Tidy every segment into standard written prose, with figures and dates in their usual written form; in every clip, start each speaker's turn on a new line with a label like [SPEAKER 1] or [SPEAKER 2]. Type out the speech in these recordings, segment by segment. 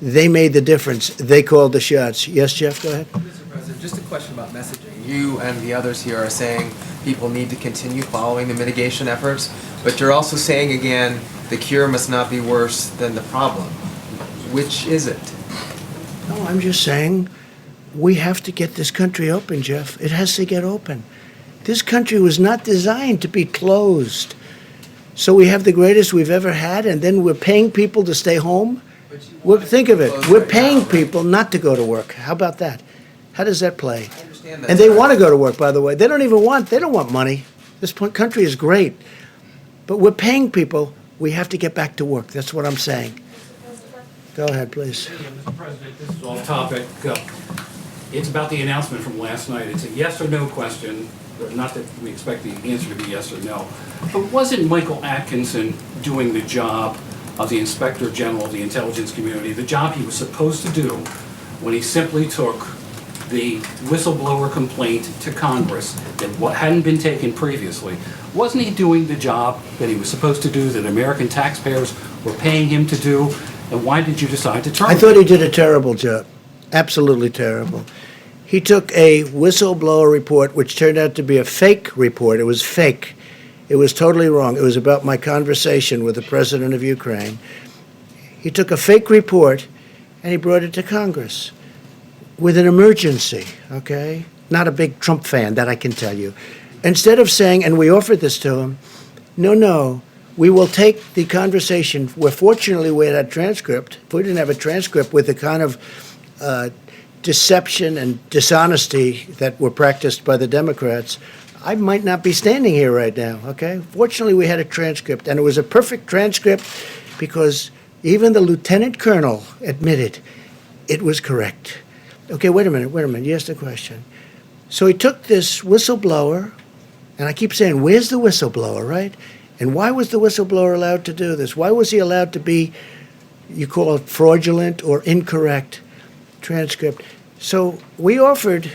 [SPEAKER 1] They made the difference. They called the shots. Yes, Jeff, go ahead.
[SPEAKER 2] Mr. President, just a question about messaging. You and the others here are saying people need to continue following the mitigation efforts, but you're also saying again, the cure must not be worse than the problem. Which is it?
[SPEAKER 1] No, I'm just saying we have to get this country open, Jeff. It has to get open. This country was not designed to be closed. So we have the greatest we've ever had, and then we're paying people to stay home? Think of it. We're paying people not to go to work. How about that? How does that play?
[SPEAKER 2] I understand that.
[SPEAKER 1] And they want to go to work, by the way. They don't want money. This country is great. But we're paying people. We have to get back to work. That's what I'm saying. Go ahead, please.
[SPEAKER 3] Mr. President, this is off topic. It's about the announcement from last night. It's a yes or no question. Not that we expect the answer to be yes or no. But wasn't Michael Atkinson doing the job of the Inspector General of the intelligence community, the job he was supposed to do when he simply took the whistleblower complaint to Congress that what hadn't been taken previously? Wasn't he doing the job that he was supposed to do, that American taxpayers were paying him to do? And why did you decide to terminate?
[SPEAKER 1] I thought he did a terrible job. Absolutely terrible. He took a whistleblower report, which turned out to be a fake report. It was fake. It was totally wrong. It was about my conversation with the president of Ukraine. He took a fake report and he brought it to Congress with an emergency, okay? Not a big Trump fan, that I can tell you. Instead of saying, and we offered this to him, no, we will take the conversation where fortunately we had a transcript. If we didn't have a transcript with the kind of deception and dishonesty that were practiced by the Democrats, I might not be standing here right now, okay? Fortunately, we had a transcript, and it was a perfect transcript because even the lieutenant colonel admitted it was correct. Okay, wait a minute. You asked a question. So he took this whistleblower, and I keep saying, where's the whistleblower, right? And why was the whistleblower allowed to do this? Why was he allowed to be, you call it fraudulent or incorrect transcript? So we offered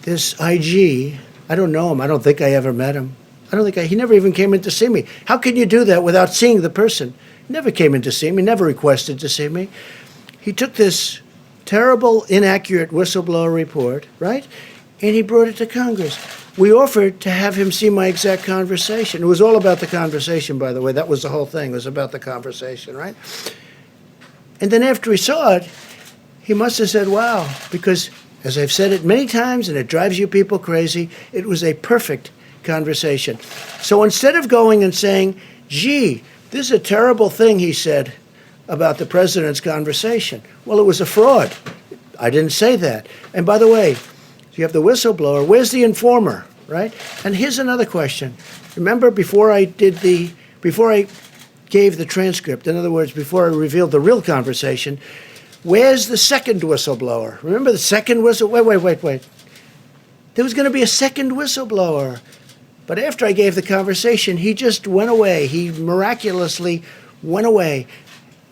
[SPEAKER 1] this IG. I don't know him. I don't think I ever met him. He never even came in to see me. How can you do that without seeing the person? He never came in to see me, never requested to see me. He took this terrible, inaccurate whistleblower report, right? And he brought it to Congress. We offered to have him see my exact conversation. It was all about the conversation, by the way. That was the whole thing. It was about the conversation, right? And then after he saw it, he must have said, wow, because as I've said it many times, and it drives you people crazy, it was a perfect conversation. So instead of going and saying, gee, this is a terrible thing he said about the president's conversation. Well, it was a fraud. I didn't say that. And by the way, you have the whistleblower. Where's the informer, right? And here's another question. Remember, before I gave the transcript, in other words, before I revealed the real conversation, where's the second whistleblower? Remember the second wait. There was going to be a second whistleblower. But after I gave the conversation, he just went away. He miraculously went away.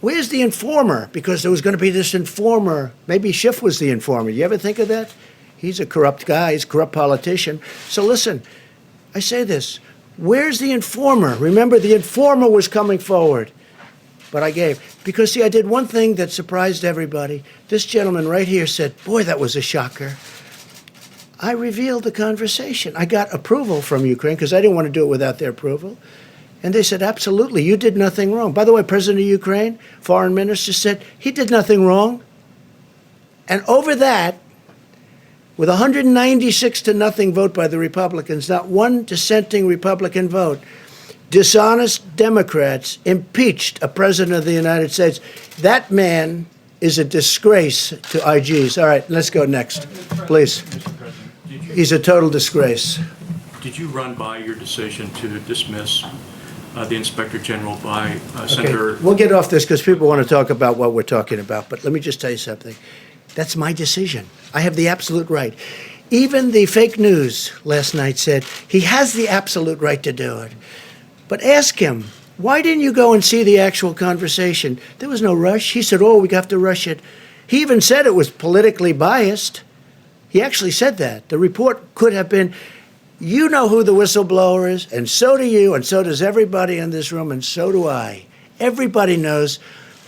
[SPEAKER 1] Where's the informer? Because there was going to be this informer. Maybe Schiff was the informer. You ever think of that? He's a corrupt guy. He's a corrupt politician. So listen, I say this. Where's the informer? Remember, the informer was coming forward. But I gave. Because, see, I did one thing that surprised everybody. This gentleman right here said, boy, that was a shocker. I revealed the conversation. I got approval from Ukraine because I didn't want to do it without their approval. And they said, absolutely, you did nothing wrong. By the way, President of Ukraine, foreign minister, said he did nothing wrong. And over that, with 196-0 vote by the Republicans, not one dissenting Republican vote, dishonest Democrats impeached a president of the United States. That man is a disgrace to IGs. All right, let's go next, please. He's a total disgrace.
[SPEAKER 4] Did you run by your decision to dismiss the Inspector General by Senator?
[SPEAKER 1] Okay, we'll get off this because people want to talk about what we're talking about. But let me just tell you something. That's my decision. I have the absolute right. Even the fake news last night said he has the absolute right to do it. But ask him, why didn't you go and see the actual conversation? There was no rush. He said, we have to rush it. He even said it was politically biased. He actually said that. The report could have been, you know who the whistleblower is, and so do you, and so does everybody in this room, and so do I. Everybody knows.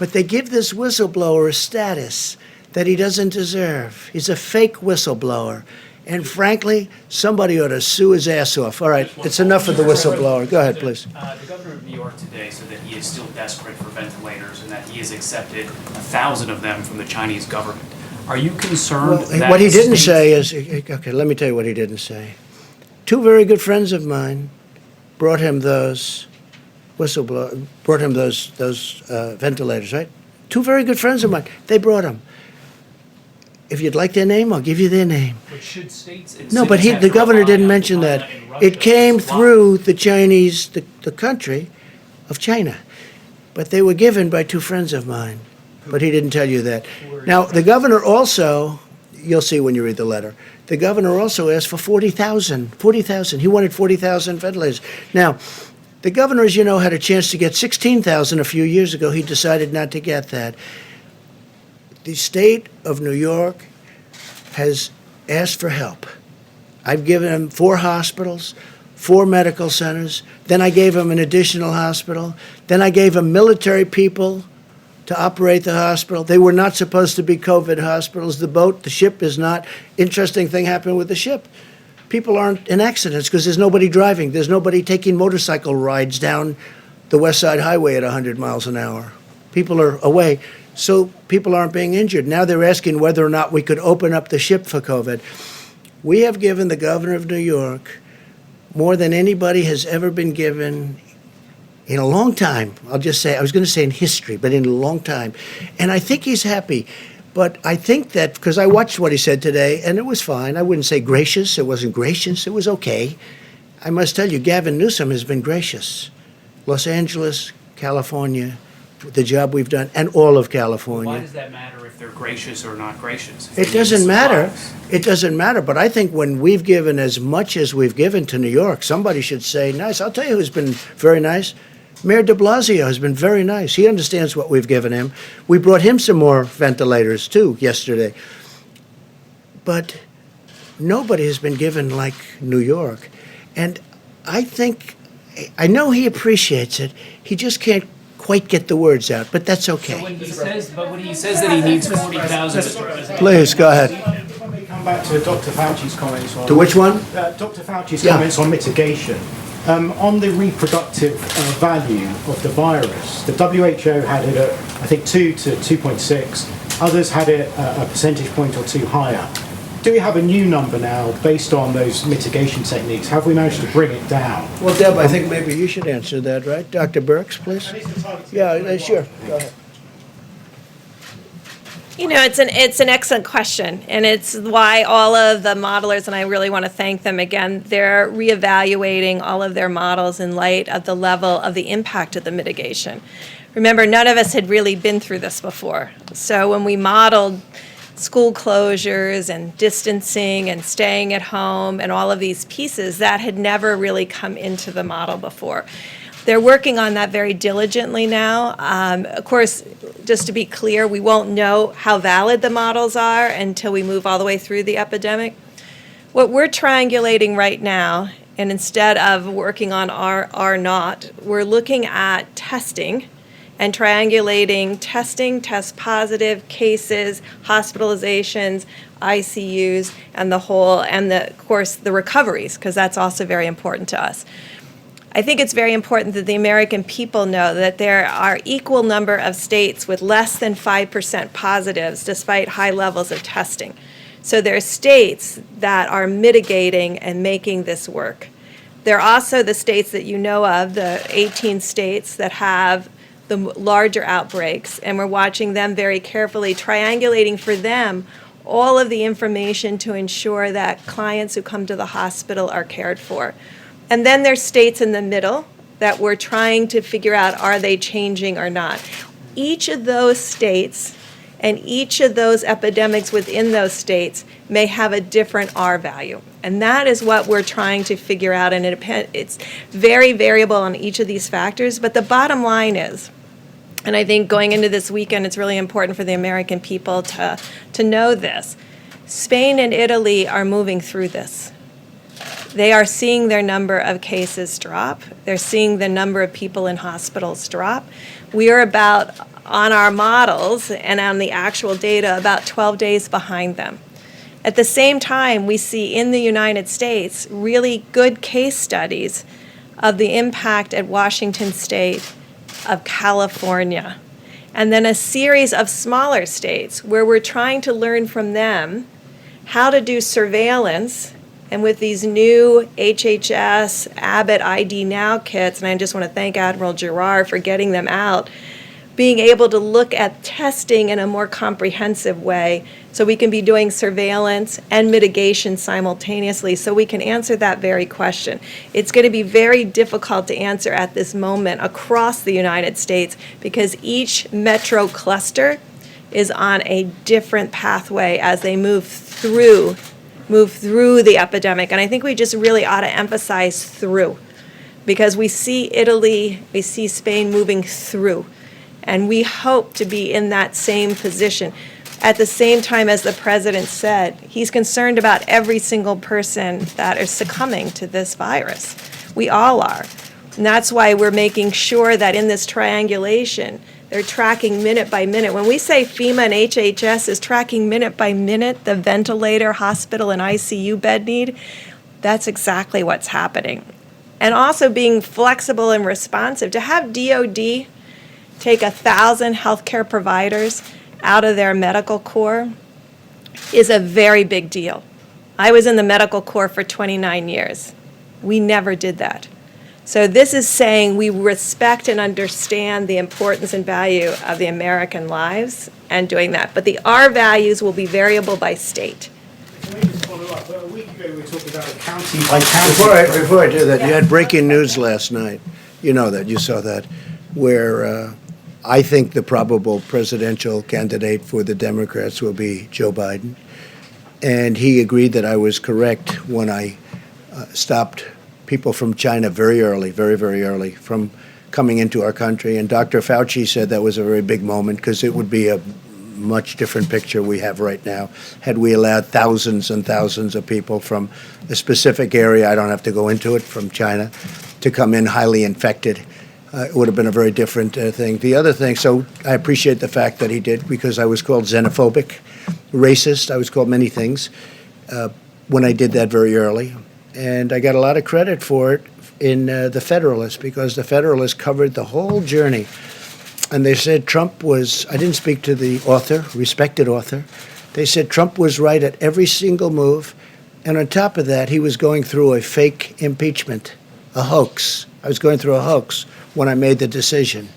[SPEAKER 1] But they give this whistleblower a status that he doesn't deserve. He's a fake whistleblower. And frankly, somebody ought to sue his ass off. All right, it's enough of the whistleblower. Go ahead, please.
[SPEAKER 5] The governor of New York today said that he is still desperate for ventilators and that he has accepted 1,000 of them from the Chinese government. Are you concerned that
[SPEAKER 1] What he didn't
[SPEAKER 5] states-
[SPEAKER 1] say is, okay, let me tell you what he didn't say. Two very good friends of mine brought him those ventilators, right? Two very good friends of mine. They brought them. If you'd like their name, I'll give you their name.
[SPEAKER 5] But should states and
[SPEAKER 1] No, but
[SPEAKER 5] cities have
[SPEAKER 1] the
[SPEAKER 5] to
[SPEAKER 1] governor
[SPEAKER 5] rely
[SPEAKER 1] didn't
[SPEAKER 5] on
[SPEAKER 1] mention
[SPEAKER 5] China
[SPEAKER 1] that.
[SPEAKER 5] and Russia
[SPEAKER 1] It came
[SPEAKER 5] to supply?
[SPEAKER 1] through the Chinese, the country of China. But they were given by two friends of mine. But he didn't tell you that. Now, the governor also, you'll see when you read the letter, the governor also asked for 40,000. 40,000. He wanted 40,000 ventilators. Now, the governor, as you know, had a chance to get 16,000 a few years ago. He decided not to get that. The state of New York has asked for help. I've given him 4 hospitals, 4 medical centers. Then I gave him an additional hospital. Then I gave him military people to operate the hospital. They were not supposed to be COVID hospitals. The ship is not. Interesting thing happened with the ship. People aren't in accidents because there's nobody driving. There's nobody taking motorcycle rides down the West Side Highway at 100 miles an hour. People are away. So people aren't being injured. Now they're asking whether or not we could open up the ship for COVID. We have given the governor of New York more than anybody has ever been given in a long time. I'll just say, I was going to say in history, but in a long time. And I think he's happy. But I think that, because I watched what he said today, and it was fine. I wouldn't say gracious. It wasn't gracious. It was okay. I must tell you, Gavin Newsom has been gracious. Los Angeles, California, the job we've done, and all of California.
[SPEAKER 5] Why does that matter if they're gracious or not gracious? If
[SPEAKER 1] It
[SPEAKER 5] they
[SPEAKER 1] doesn't
[SPEAKER 5] need
[SPEAKER 1] matter.
[SPEAKER 5] supplies?
[SPEAKER 1] It doesn't matter. But I think when we've given as much as we've given to New York, somebody should say, nice. I'll tell you who's been very nice. Mayor de Blasio has been very nice. He understands what we've given him. We brought him some more ventilators, too, yesterday. But nobody has been given like New York. And I know he appreciates it. He just can't quite get the words out, but that's
[SPEAKER 5] So
[SPEAKER 1] okay.
[SPEAKER 5] when he says that he needs 40,000,
[SPEAKER 1] Please, go ahead.
[SPEAKER 6] If I may come back to Dr. Fauci's comments on...
[SPEAKER 1] To which one?
[SPEAKER 6] Dr. Fauci's
[SPEAKER 1] Yeah.
[SPEAKER 6] comments on mitigation. On the reproductive value of the virus, the WHO had it at, I think, 2 to 2.6. Others had it a percentage point or 2 higher. Do we have a new number now based on those mitigation techniques? Have we managed to bring it down?
[SPEAKER 1] Well, Deb, I think maybe you should answer that, right? Dr. Birx, please? Yeah, sure. Go ahead.
[SPEAKER 7] You know, it's an excellent question, and it's why all of the modelers, and I really want to thank them again, they're reevaluating all of their models in light of the level of the impact of the mitigation. Remember, none of us had really been through this before. So when we modeled school closures and distancing and staying at home and all of these pieces, that had never really come into the model before. They're working on that very diligently now. Of course, just to be clear, we won't know how valid the models are until we move all the way through the epidemic. What we're triangulating right now, and instead of working on R naught, we're looking at testing and triangulating testing, test positive cases, hospitalizations, ICUs, and of course, the recoveries, because that's also very important to us. I think it's very important that the American people know that there are equal number of states with less than 5% positives despite high levels of testing. So there are states that are mitigating and making this work. There are also the states that you know of, the 18 states that have the larger outbreaks, and we're watching them very carefully, triangulating for them all of the information to ensure that clients who come to the hospital are cared for. And then there's states in the middle that we're trying to figure out, are they changing or not? Each of those states and each of those epidemics within those states may have a different R value. And that is what we're trying to figure out, and it's very variable on each of these factors. But the bottom line is, and I think going into this weekend, it's really important for the American people to know this, Spain and Italy are moving through this. They are seeing their number of cases drop. They're seeing the number of people in hospitals drop. We are about on our models and on the actual data about 12 days behind them. At the same time, we see in the United States really good case studies of the impact at Washington State, of California, and then a series of smaller states where we're trying to learn from them how to do surveillance. And with these new HHS, Abbott ID Now kits, and I just want to thank Admiral Girard for getting them out, being able to look at testing in a more comprehensive way so we can be doing surveillance and mitigation simultaneously so we can answer that very question. It's going to be very difficult to answer at this moment across the United States because each metro cluster is on a different pathway as they move through the epidemic. And I think we just really ought to emphasize through, because we see Italy, we see Spain moving through. And we hope to be in that same position. At the same time, as the president said, he's concerned about every single person that is succumbing to this virus. We all are. And that's why we're making sure that in this triangulation, they're tracking minute by minute. When we say FEMA and HHS is tracking minute by minute the ventilator, hospital, and ICU bed need, that's exactly what's happening. And also being flexible and responsive. To have DOD take 1,000 healthcare providers out of their medical corps is a very big deal. I was in the medical corps for 29 years. We never did that. So this is saying we respect and understand the importance and value of the American lives and doing that. But the R values will be variable by state.
[SPEAKER 6] Can I just follow up? A week ago, we were talking about a county by county.
[SPEAKER 1] Before I do that, you had breaking news last night. You know that, you saw that, where I think the probable presidential candidate for the Democrats will be Joe Biden. And he agreed that I was correct when I stopped people from China very early, very, very early, from coming into our country. And Dr. Fauci said that was a very big moment because it would be a much different picture we have right now had we allowed thousands and thousands of people from a specific area, I don't have to go into it, from China, to come in highly infected. It would have been a very different thing. The other thing, so I appreciate the fact that he did, because I was called xenophobic, racist, I was called many things when I did that very early. And I got a lot of credit for it in the Federalist, because the Federalist covered the whole journey. And they said Trump was, I didn't speak to the author, respected author. They said Trump was right at every single move. And on top of that, he was going through a fake impeachment, a hoax. I was going through a hoax when I made the decision.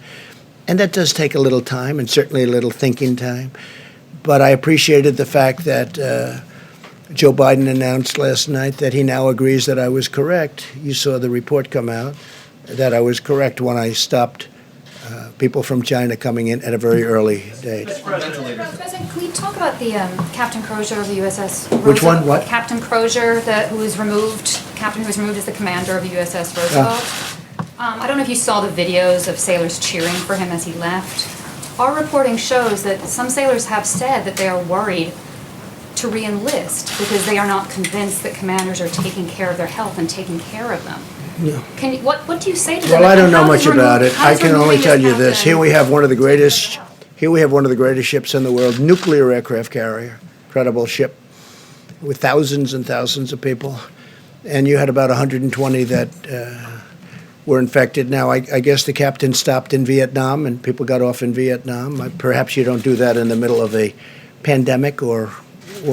[SPEAKER 1] And that does take a little time, and certainly a little thinking time. But I appreciated the fact that Joe Biden announced last night that he now agrees that I was correct. You saw the report come out that I was correct when I stopped people from China coming in at a very early date.
[SPEAKER 8] President, can we talk about the Captain Crozier of the USS Roosevelt?
[SPEAKER 1] Which one? What?
[SPEAKER 8] Captain Crozier, who was removed, captain who was removed as the commander of the USS Roosevelt. I don't know if you saw the videos of sailors cheering for him as he left. Our reporting shows that some sailors have said that they are worried to re-enlist because they are not convinced that commanders are taking care of their health and taking care of them.
[SPEAKER 1] Yeah.
[SPEAKER 8] What do you say to them?
[SPEAKER 1] Well, I don't
[SPEAKER 8] And
[SPEAKER 1] know
[SPEAKER 8] how
[SPEAKER 1] much
[SPEAKER 8] does
[SPEAKER 1] about it.
[SPEAKER 8] how
[SPEAKER 1] I
[SPEAKER 8] does
[SPEAKER 1] can only
[SPEAKER 8] removing
[SPEAKER 1] tell you this.
[SPEAKER 8] captain-
[SPEAKER 1] Here we have one of the greatest ships in the world, nuclear aircraft carrier, incredible ship with thousands and thousands of people. And you had about 120 that were infected. Now, I guess the captain stopped in Vietnam and people got off in Vietnam. Perhaps you don't do that in the middle of a pandemic or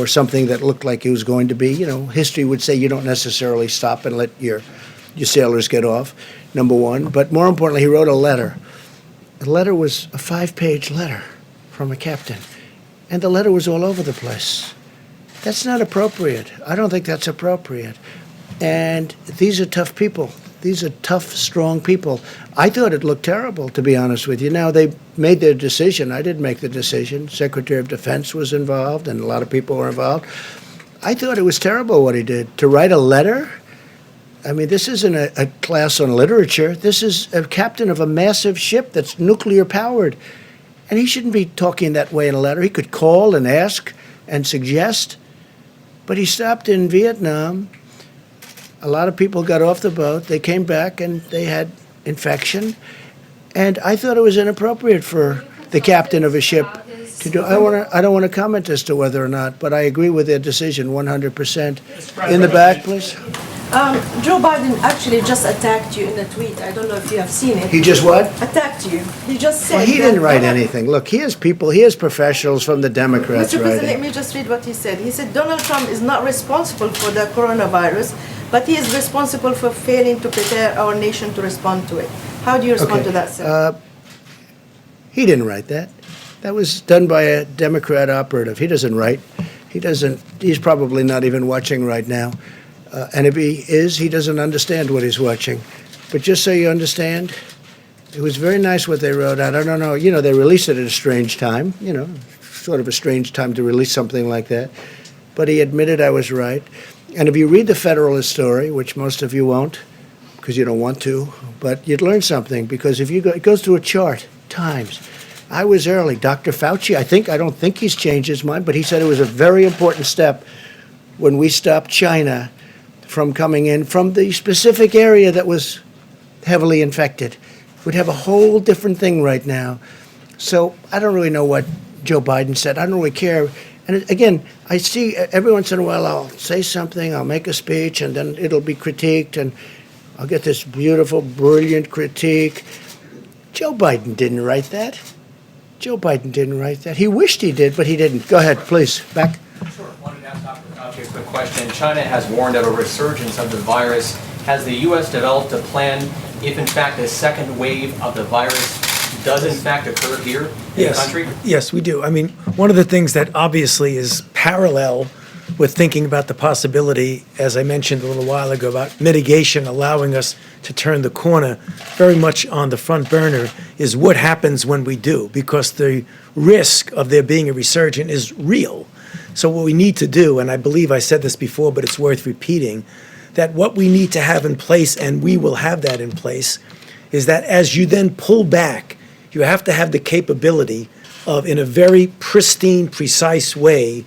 [SPEAKER 1] something that looked like it was going to be. You know, history would say you don't necessarily stop and let your sailors get off, number one. But more importantly, he wrote a letter. The letter was a 5-page letter from a captain. And the letter was all over the place. That's not appropriate. I don't think that's appropriate. And these are tough people. These are tough, strong people. I thought it looked terrible, to be honest with you. Now, they made their decision. I didn't make the decision. Secretary of Defense was involved, and a lot of people were involved. I thought it was terrible what he did. To write a letter? I mean, this isn't a class on literature. This is a captain of a massive ship that's nuclear powered. And he shouldn't be talking that way in a letter. He could call and ask and suggest. But he stopped in Vietnam. A lot of people got off the boat. They came back and they had infection. And I thought it was inappropriate for the captain of a ship to do. I don't want to comment as to whether or not, but I agree with their decision 100%. In the back, please.
[SPEAKER 9] Joe Biden actually just attacked you in a tweet. I don't know if you have seen it.
[SPEAKER 1] He just what?
[SPEAKER 9] Attacked you. He just said.
[SPEAKER 1] Well, he
[SPEAKER 9] that
[SPEAKER 1] didn't write
[SPEAKER 9] Donald-
[SPEAKER 1] anything. Look, he has people, he has professionals from the Democrats
[SPEAKER 9] Mr. President, let
[SPEAKER 1] writing.
[SPEAKER 9] me just read what he said. He said Donald Trump is not responsible for the coronavirus, but he is responsible for failing to prepare our nation to respond to it. How do you respond
[SPEAKER 1] Okay,
[SPEAKER 9] to that, sir?
[SPEAKER 1] He didn't write that. That was done by a Democrat operative. He doesn't write. He's probably not even watching right now. And if he is, he doesn't understand what he's watching. But just so you understand, it was very nice what they wrote out. I don't know, they released it at a strange time, sort of a strange time to release something like that. But he admitted I was right. And if you read the Federalist story, which most of you won't, because you don't want to, but you'd learn something, because if you go, it goes through a chart, times. I was early. Dr. Fauci, I don't think he's changed his mind, but he said it was a very important step when we stopped China from coming in from the specific area that was heavily infected. We'd have a whole different thing right now. So I don't really know what Joe Biden said. I don't really care. And again, I see every once in a while I'll say something, I'll make a speech, and then it'll be critiqued, and I'll get this beautiful, brilliant critique. Joe Biden didn't write that. Joe Biden didn't write that. He wished he did, but he didn't. Go ahead, please. Back.
[SPEAKER 10] Sure. Wanted to ask Dr. Fauci a quick question. China has warned of a resurgence of the virus. Has the U.S. developed a plan if, in fact, a second wave of the virus does, in fact, occur here in the country?
[SPEAKER 11] Yes, we do. I mean, one of the things that obviously is parallel with thinking about the possibility, as I mentioned a little while ago, about mitigation allowing us to turn the corner very much on the front burner, is what happens when we do, because the risk of there being a resurgence is real. So what we need to do, and I believe I said this before, but it's worth repeating, that what we need to have in place, and we will have that in place, is that as you then pull back, you have to have the capability of, in a very pristine, precise way,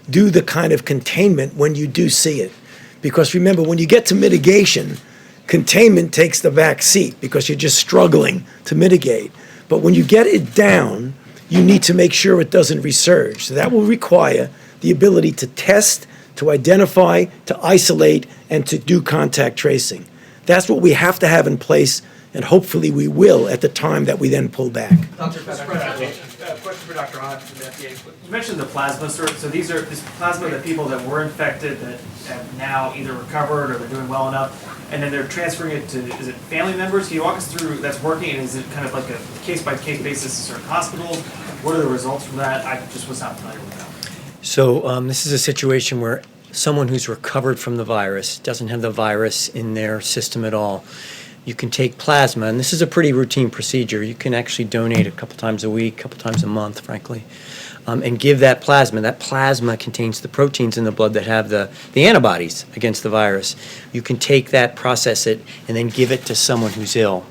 [SPEAKER 11] do the kind of containment when you do see it. Because remember, when you get to mitigation, containment takes the back seat because you're just struggling to mitigate. But when you get it down, you need to make sure it doesn't resurge. So that will require the ability to test, to identify, to isolate, and to do contact tracing. That's what we have to have in place, and hopefully we will at the time that we then pull back.
[SPEAKER 5] Dr. Question for Dr. Hodge from the FDA. You mentioned the plasma, sir. So these are this plasma that people that were infected that have now either recovered or they're doing well enough, and then they're transferring it to, is it family members? Can you walk us through that's working, and is it kind of like a case-by-case basis in certain hospitals? What are the results from that? I just was not familiar with that.
[SPEAKER 12] So this is a situation where someone who's recovered from the virus, doesn't have the virus in their system at all, you can take plasma, and this is a pretty routine procedure. You can actually donate a couple times a week, a couple times a month, frankly, and give that plasma. That plasma contains the proteins in the blood that have the antibodies against the virus. You can take that, process it, and then give it to someone who's ill.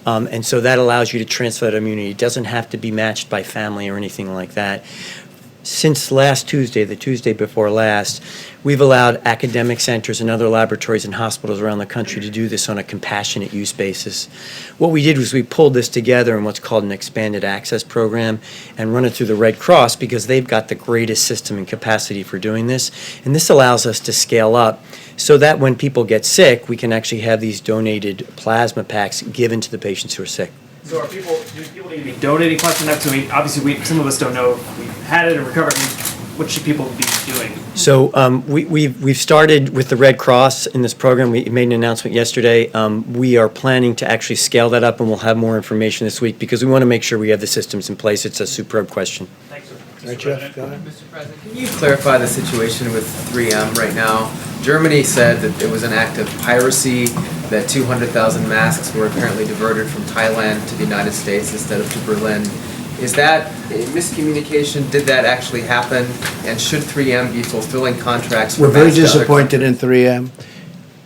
[SPEAKER 12] And so that allows you to transfer that immunity. It doesn't have to be matched by family or anything like that. Since last Tuesday, the Tuesday before last, we've allowed academic centers and other laboratories and hospitals around the country to do this on a compassionate use basis. What we did was we pulled this together in what's called an expanded access program and run it through the Red Cross because they've got the greatest system and capacity for doing this. And this allows us to scale up so that when people get sick, we can actually have these donated plasma packs given to the patients who are sick.
[SPEAKER 5] So do people need to be donating plasma now? So obviously some of us don't know if we've had it or recovered. What should people be doing?
[SPEAKER 12] So we've started with the Red Cross in this program. We made an announcement yesterday. We are planning to actually scale that up, and we'll have more information this week because we want to make sure we have the systems in place. It's a superb question.
[SPEAKER 5] Thanks, sir.
[SPEAKER 1] Right, Jeff, go ahead.
[SPEAKER 2] Mr. President, can you clarify the situation with 3M right now? Germany said that it was an act of piracy, that 200,000 masks were apparently diverted from Thailand to the United States instead of to Berlin. Is that a miscommunication? Did that actually happen? And should 3M be fulfilling contracts for
[SPEAKER 1] We're very
[SPEAKER 2] masks to other
[SPEAKER 1] disappointed in 3M.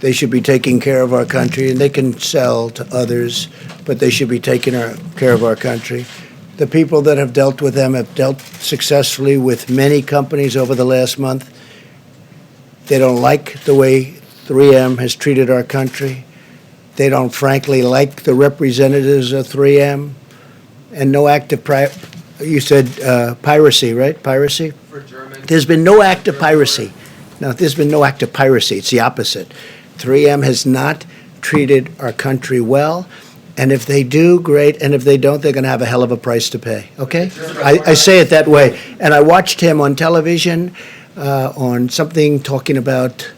[SPEAKER 1] They should be taking care of our country, and they can sell to others, but they should be taking care of our country. The people that have dealt with them have dealt successfully with many companies over the last month. They don't like the way 3M has treated our country. They don't, frankly, like the representatives of 3M. and no act of you said piracy, right? Piracy?
[SPEAKER 2] For German.
[SPEAKER 1] There's been no act of piracy. No, there's been no act of piracy. It's the opposite. 3M has not treated our country well, and if they do, great, and if they don't, they're going to have a hell of a price to pay, okay? I say it that way. And I watched him on television on something talking about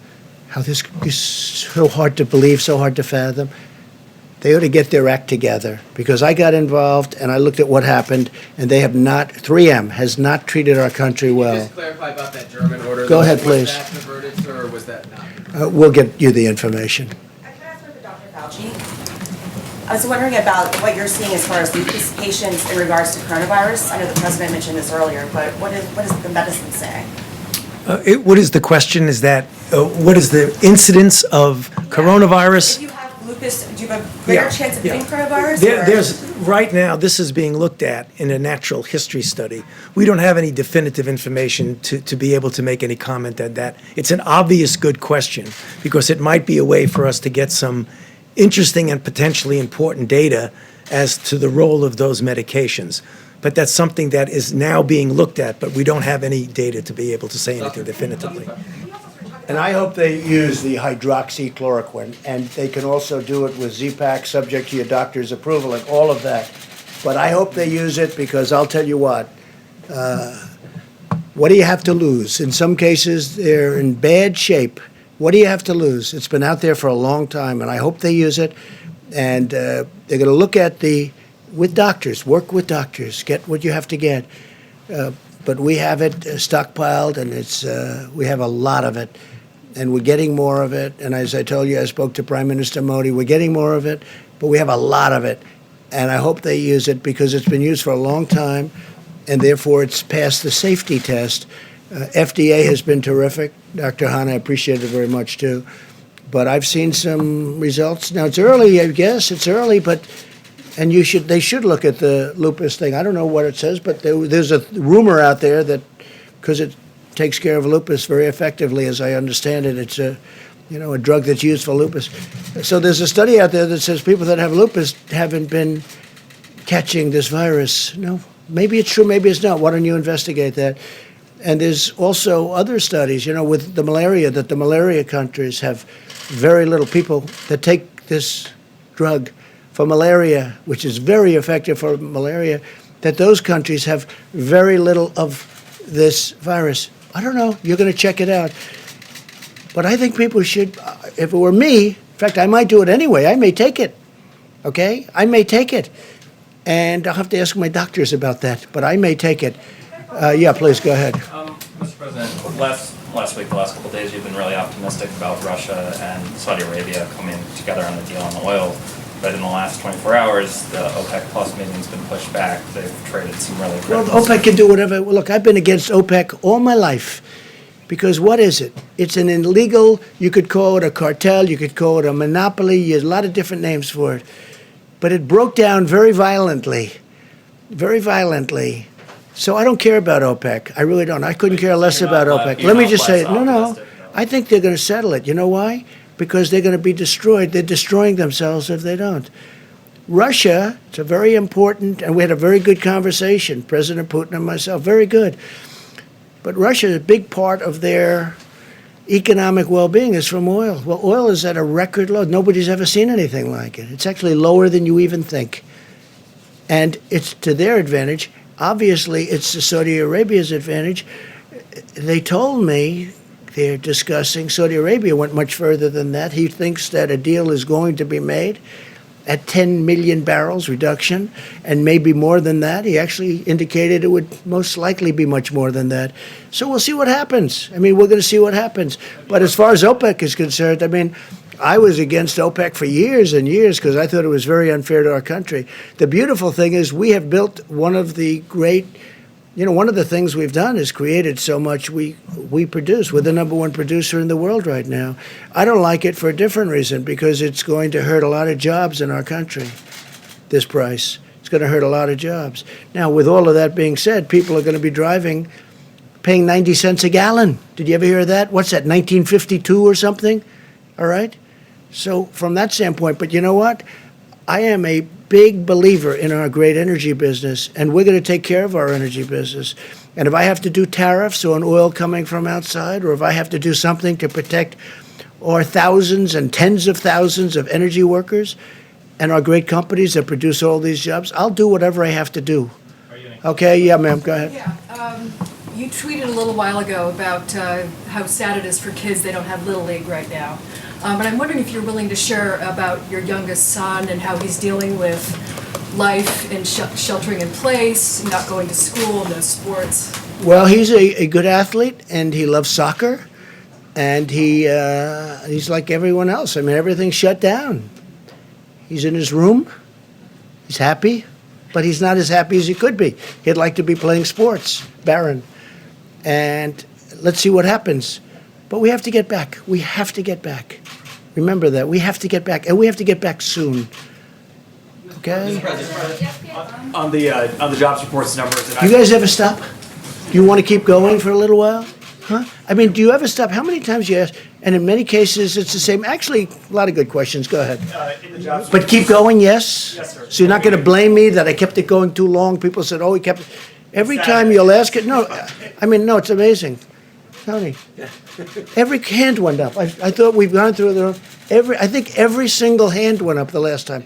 [SPEAKER 1] how this is so hard to believe, so hard to fathom. They ought to get their act together, because I got involved and I looked at what happened, and they have not, 3M has not treated our country well.
[SPEAKER 2] Just clarify about that German order.
[SPEAKER 1] Go ahead, please.
[SPEAKER 2] Was that the verdict, or was that not?
[SPEAKER 1] We'll get you the information.
[SPEAKER 13] I can ask for Dr. Fauci. I was wondering about what you're seeing as far as these patients in regards to coronavirus. I know the president mentioned this earlier, but what does the medicine say?
[SPEAKER 11] What is the question? Is that, what is the incidence of coronavirus?
[SPEAKER 13] If you have lupus, do you have a greater chance of getting coronavirus?
[SPEAKER 11] There's, right now, this is being looked at in a natural history study. We don't have any definitive information to be able to make any comment on that. It's an obvious good question, because it might be a way for us to get some interesting and potentially important data as to the role of those medications. But that's something that is now being looked at, but we don't have any data to be able to say anything definitively.
[SPEAKER 1] And I hope they use the hydroxychloroquine, and they can also do it with Z-Pak, subject to your doctor's approval and all of that. But I hope they use it, because I'll tell you what do you have to lose? In some cases, they're in bad shape. What do you have to lose? It's been out there for a long time, and I hope they use it. And they're going to look at with doctors, work with doctors, get what you have to get. But we have it stockpiled, and we have a lot of it, and we're getting more of it. And as I told you, I spoke to Prime Minister Modi. We're getting more of it, but we have a lot of it. And I hope they use it, because it's been used for a long time, and therefore it's passed the safety test. FDA has been terrific. Dr. Hahn, I appreciate it very much too. But I've seen some results. Now, it's early, I guess. It's early, but they should look at the lupus thing. I don't know what it says, but there's a rumor out there that because it takes care of lupus very effectively, as I understand it, it's a drug that's used for lupus. So there's a study out there that says people that have lupus haven't been catching this virus. No, maybe it's true, maybe it's not. Why don't you investigate that? And there's also other studies, with the malaria, that the malaria countries have very little people that take this drug for malaria, which is very effective for malaria, that those countries have very little of this virus. I don't know. You're going to check it out. But I think people should, if it were me, in fact, I might do it anyway. I may take it, okay? I may take it. And I'll have to ask my doctors about that, but I may take it. Yeah, please, go ahead.
[SPEAKER 14] Mr. President, last week, the last couple of days, you've been really optimistic about Russia and Saudi Arabia coming together on the deal on the oil. But in the last 24 hours, the OPEC Plus meeting's been pushed back. They've traded some really critical...
[SPEAKER 1] Well, OPEC can do whatever. Well, look, I've been against OPEC all my life. Because what is it? It's an illegal, you could call it a cartel, you could call it a monopoly, there's a lot of different names for it. But it broke down very violently. Very violently. So I don't care about OPEC. I really don't. I couldn't care less about OPEC. Let me just say, no. I think they're going to settle it. You know why? Because they're going to be destroyed. They're destroying themselves if they don't. Russia, it's a very important, and we had a very good conversation, President Putin and myself, very good. But Russia, a big part of their economic well-being is from oil. Well, oil is at a record low. Nobody's ever seen anything like it. It's actually lower than you even think. And it's to their advantage. Obviously, it's to Saudi Arabia's advantage. They told me they're discussing, Saudi Arabia went much further than that. He thinks that a deal is going to be made at 10 million barrels reduction, and maybe more than that. He actually indicated it would most likely be much more than that. So we'll see what happens. I mean, we're going to see what happens. But as far as OPEC is concerned, I mean, I was against OPEC for years and years because I thought it was very unfair to our country. The beautiful thing is we have built one of the great, one of the things we've done is created so much we produce. We're the #1 producer in the world right now. I don't like it for a different reason, because it's going to hurt a lot of jobs in our country, this price. It's going to hurt a lot of jobs. Now, with all of that being said, people are going to be paying 90 cents a gallon. Did you ever hear of that? What's that, 1952 or something? All right? So from that standpoint, but you know what? I am a big believer in our great energy business, and we're going to take care of our energy business. And if I have to do tariffs on oil coming from outside, or if I have to do something to protect our thousands and tens of thousands of energy workers and our great companies that produce all these jobs, I'll do whatever I have to do. Okay, yeah, ma'am, go ahead.
[SPEAKER 15] Yeah, you tweeted a little while ago about how sad it is for kids they don't have Little League right now. But I'm wondering if you're willing to share about your youngest son and how he's dealing with life and sheltering in place, not going to school, no sports.
[SPEAKER 1] Well, he's a good athlete, and he loves soccer, and he's like everyone else. I mean, everything's shut down. He's in his room. He's happy, but he's not as happy as he could be. He'd like to be playing sports, Barron. And let's see what happens. But we have to get back. We have to get back. Remember that. We have to get back, and we have to get back soon. Okay?
[SPEAKER 5] On the jobs reports numbers.
[SPEAKER 1] Do you guys ever stop? Do you want to keep going for a little while? Huh? I mean, do you ever stop? How many times you ask? And in many cases, it's the same. Actually, a lot of good questions. Go ahead.
[SPEAKER 5] In the jobs
[SPEAKER 1] But keep going, yes?
[SPEAKER 5] Yes, sir.
[SPEAKER 1] So you're not going to blame me that I kept it going too long? People said, oh, he kept it. Every time you'll ask it, no, I mean, no, it's amazing. Tony, every hand went up. I thought we've gone through I think every single hand went up the last time.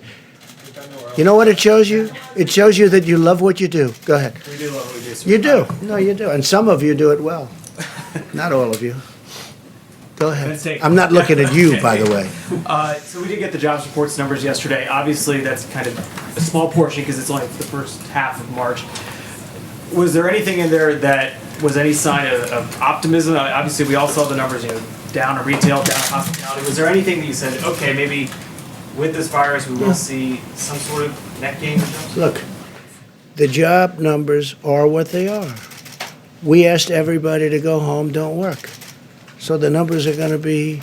[SPEAKER 1] You know what it shows you? It shows you that you love what you do. Go ahead.
[SPEAKER 5] We do love what we do.
[SPEAKER 1] You do. No, you do. And some of you do it well. Not all of you. Go ahead. I'm not looking at you, by the way.
[SPEAKER 5] So we did get the jobs reports numbers yesterday. Obviously, that's kind of a small portion because it's only the first half of March. Was there anything in there that was any sign of optimism? Obviously, we all saw the numbers, down in retail, down in hospitality. Was there anything that you said, okay, maybe with this virus we will see some sort of net gain?
[SPEAKER 1] Look, the job numbers are what they are. We asked everybody to go home, don't work. So the numbers are going to be,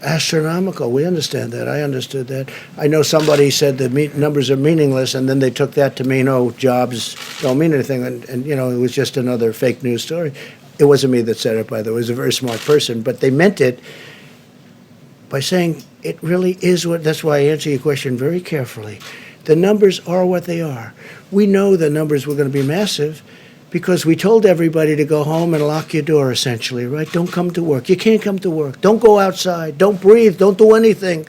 [SPEAKER 1] astronomical. We understand that. I understood that. I know somebody said the numbers are meaningless, and then they took that to mean, jobs don't mean anything. And it was just another fake news story. It wasn't me that said it, by the way. It was a very smart person. But they meant it by saying it really is what, that's why I answer your question very carefully. The numbers are what they are. We know the numbers were going to be massive because we told everybody to go home and lock your door, essentially, right? Don't come to work. You can't come to work. Don't go outside. Don't breathe. Don't do anything.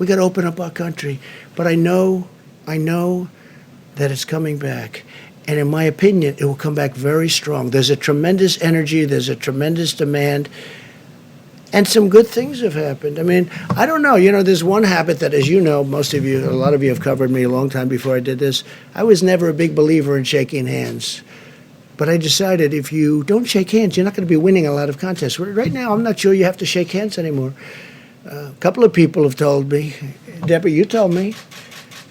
[SPEAKER 1] We got to open up our country. But I know that it's coming back. And in my opinion, it will come back very strong. There's a tremendous energy. There's a tremendous demand. And some good things have happened. I mean, I don't know. There's one habit that, as you know, most of you, a lot of you have covered me a long time before I did this. I was never a big believer in shaking hands. But I decided if you don't shake hands, you're not going to be winning a lot of contests. Right now, I'm not sure you have to shake hands anymore. A couple of people have told me, Deborah, you told me,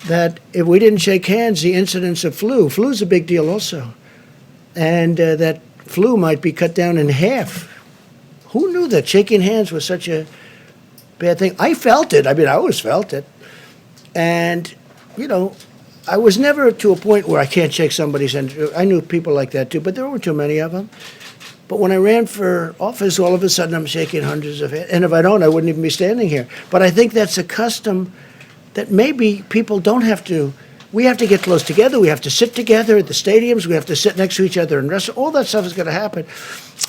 [SPEAKER 1] that if we didn't shake hands, the incidence of flu's a big deal also. And that flu might be cut down in half. Who knew that shaking hands was such a bad thing? I felt it. I mean, I always felt it. And, I was never to a point where I can't shake somebody's hand. I knew people like that too, but there weren't too many of them. But when I ran for office, all of a sudden I'm shaking hundreds of hands. And if I don't, I wouldn't even be standing here. But I think that's a custom that maybe people don't have to. We have to get close together. We have to sit together at the stadiums. We have to sit next to each other and wrestle. All that stuff is going to happen.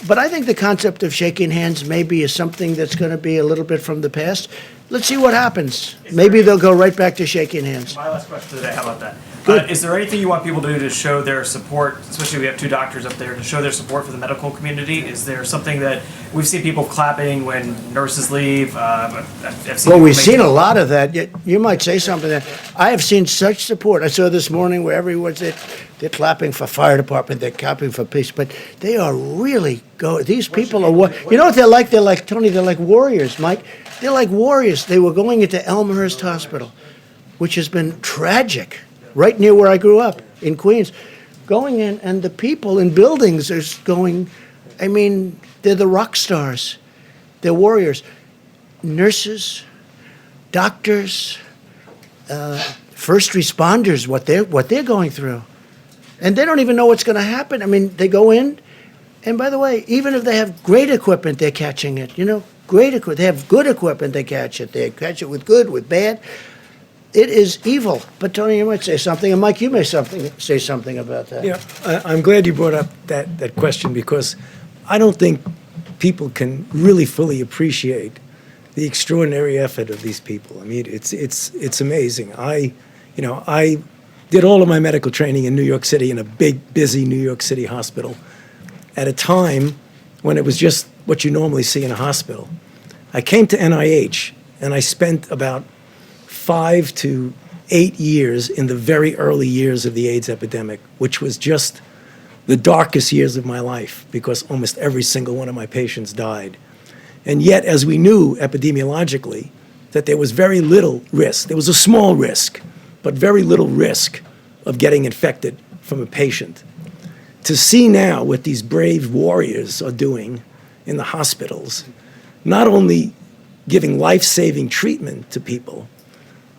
[SPEAKER 1] But I think the concept of shaking hands maybe is something that's going to be a little bit from the past. Let's see what happens. Maybe they'll go right back to shaking hands.
[SPEAKER 5] My last question today, how about that?
[SPEAKER 1] Good.
[SPEAKER 5] Is there anything you want people to do to show their support, especially we have two doctors up there, to show their support for the medical community? Is there something that, we've seen people clapping when nurses leave? I've seen
[SPEAKER 1] Well, we've
[SPEAKER 5] people
[SPEAKER 1] seen
[SPEAKER 5] make-
[SPEAKER 1] a lot of that. You might say something that I have seen such support. I saw this morning where everyone's they're clapping for fire department, they're clapping for police, but they are really these people are you know what they're like? They're like Tony. They're like warriors, Mike. They're like warriors. They were going into Elmhurst Hospital, which has been tragic, right near where I grew up in Queens. Going in, and the people in buildings are going. I mean, they're the rock stars. They're warriors. Nurses, doctors, first responders, what they're going through. And they don't even know what's going to happen. I mean, they go in, and by the way, even if they have great equipment, they're catching it. Great equipment. They have good equipment, they catch it. They catch it with good, with bad. It is evil. But Tony, you might say something, and Mike, you may say something about that.
[SPEAKER 11] Yeah, I'm glad you brought up that question, because I don't think people can really fully appreciate the extraordinary effort of these people. I mean, it's amazing. I did all of my medical training in New York City in a big, busy New York City hospital at a time when it was just what you normally see in a hospital. I came to NIH, and I spent about 5 to 8 years in the very early years of the AIDS epidemic, which was just the darkest years of my life, because almost every single one of my patients died. And yet, as we knew epidemiologically, that there was very little risk. There was a small risk, but very little risk of getting infected from a patient. To see now what these brave warriors are doing in the hospitals, not only giving life-saving treatment to people,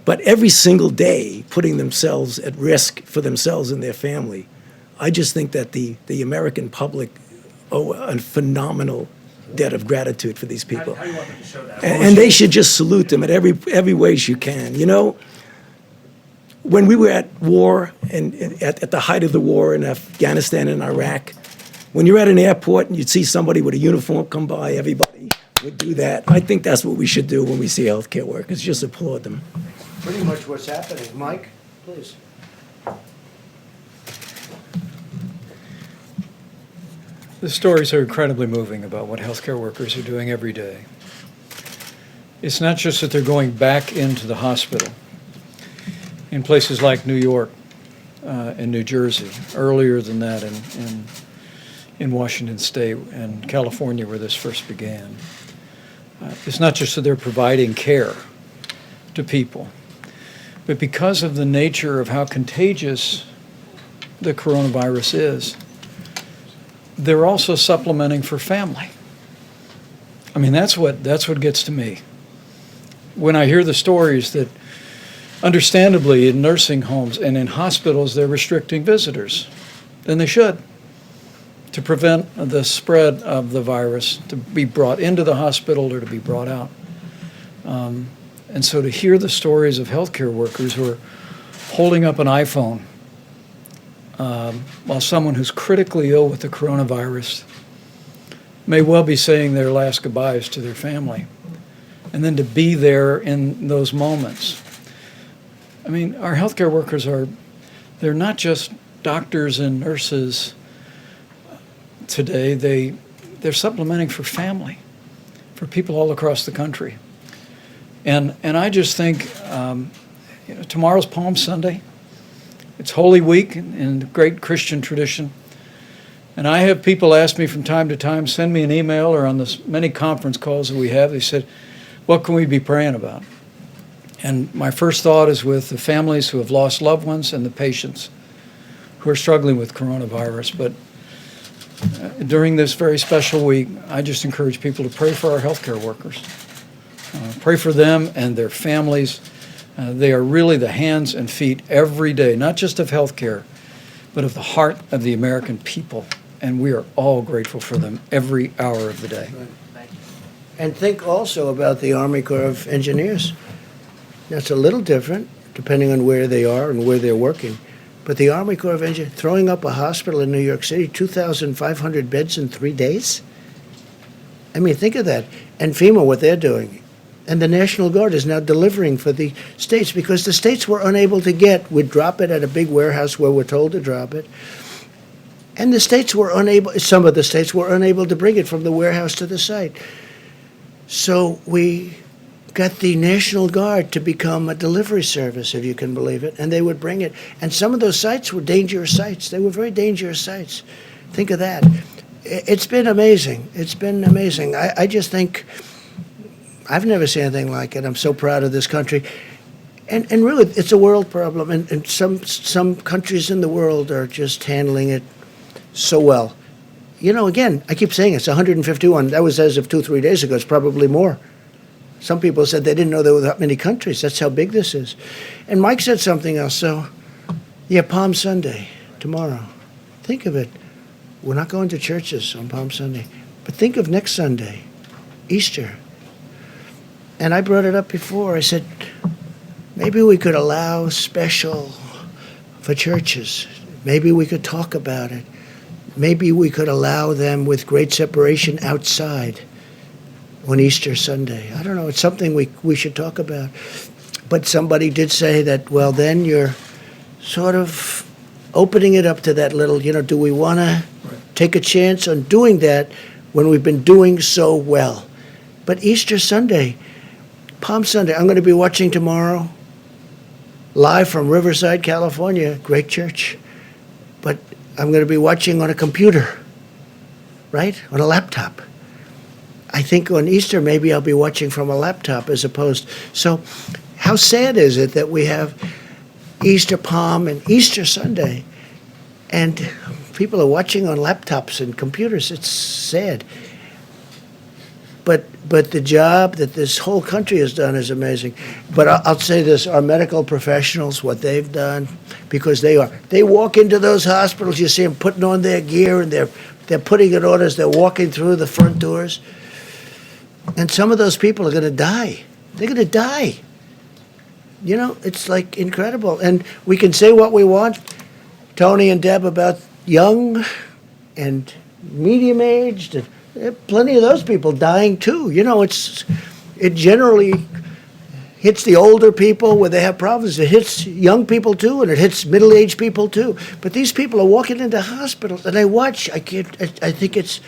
[SPEAKER 11] but every single day putting themselves at risk for themselves and their family, I just think that the American public owe a phenomenal debt of gratitude for these people.
[SPEAKER 5] How do you want them to show that?
[SPEAKER 11] And they should just salute them at every ways you can. You know, when we were at war, and at the height of the war in Afghanistan and Iraq, when you're at an airport and you'd see somebody with a uniform come by, everybody would do that. I think that's what we should do when we see healthcare workers, just applaud them.
[SPEAKER 1] Pretty much what's happening. Mike, please.
[SPEAKER 16] The stories are incredibly moving about what healthcare workers are doing every day. It's not just that they're going back into the hospital in places like New York and New Jersey, earlier than that in Washington State and California, where this first began. It's not just that they're providing care to people, but because of the nature of how contagious the coronavirus is, they're also supplementing for family. I mean, that's what gets to me. When I hear the stories that, understandably, in nursing homes and in hospitals, they're restricting visitors, and they should, to prevent the spread of the virus, to be brought into the hospital or to be brought out. And so to hear the stories of healthcare workers who are holding up an iPhone while someone who's critically ill with the coronavirus may well be saying their last goodbyes to their family, and then to be there in those moments. I mean, our healthcare workers they're not just doctors and nurses today, they're supplementing for family, for people all across the country. And I just think, tomorrow's Palm Sunday. It's Holy Week in the great Christian tradition. And I have people ask me from time to time, send me an email or on the many conference calls that we have, they said, what can we be praying about? And my first thought is with the families who have lost loved ones and the patients who are struggling with coronavirus. But during this very special week, I just encourage people to pray for our healthcare workers. Pray for them and their families. They are really the hands and feet every day, not just of healthcare, but of the heart of the American people. And we are all grateful for them every hour of the day.
[SPEAKER 1] And think also about the Army Corps of Engineers. That's a little different, depending on where they are and where they're working. But the Army Corps of Engineers, throwing up a hospital in New York City, 2,500 beds in 3 days? I mean, think of that. And FEMA, what they're doing. And the National Guard is now delivering for the states, because the states were unable to we'd drop it at a big warehouse where we're told to drop it. And the states were some of the states were unable to bring it from the warehouse to the site. So we got the National Guard to become a delivery service, if you can believe it, and they would bring it. And some of those sites were dangerous sites. They were very dangerous sites. Think of that. It's been amazing. It's been amazing. I just think I've never seen anything like it. I'm so proud of this country. And really, it's a world problem, and some countries in the world are just handling it so well. You know, again, I keep saying it's 151. That was as of 2-3 days ago. It's probably more. Some people said they didn't know there were that many countries. That's how big this is. And Mike said something else. So, yeah, Palm Sunday, tomorrow. Think of it. We're not going to churches on Palm Sunday. But think of next Sunday, Easter. And I brought it up before. I said, maybe we could allow special for churches. Maybe we could talk about it. Maybe we could allow them with great separation outside on Easter Sunday. I don't know, it's something we should talk about. But somebody did say that, well, then you're sort of opening it up to that little, do we want to take a chance on doing that when we've been doing so well? But Easter Sunday, Palm Sunday, I'm going to be watching tomorrow, live from Riverside, California, great church. But I'm going to be watching on a computer, right? On a laptop. I think on Easter, maybe I'll be watching from a laptop as opposed. So how sad is it that we have Easter Palm and Easter Sunday, and people are watching on laptops and computers? It's sad. But the job that this whole country has done is amazing. But I'll say this, our medical professionals, what they've done, because they walk into those hospitals, you see them putting on their gear, and they're putting it on as they're walking through the front doors. And some of those people are going to die. They're going to die. It's like incredible. And we can say what we want, Tony and Deb, about young and medium-aged, and there are plenty of those people dying too. It generally hits the older people where they have problems. It hits young people too, and it hits middle-aged people too. But these people are walking into hospitals, and I watch. I think it's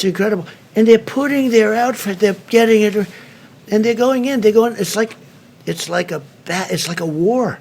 [SPEAKER 1] incredible. And they're putting their outfit. They're getting it, and they're going in. It's like a war.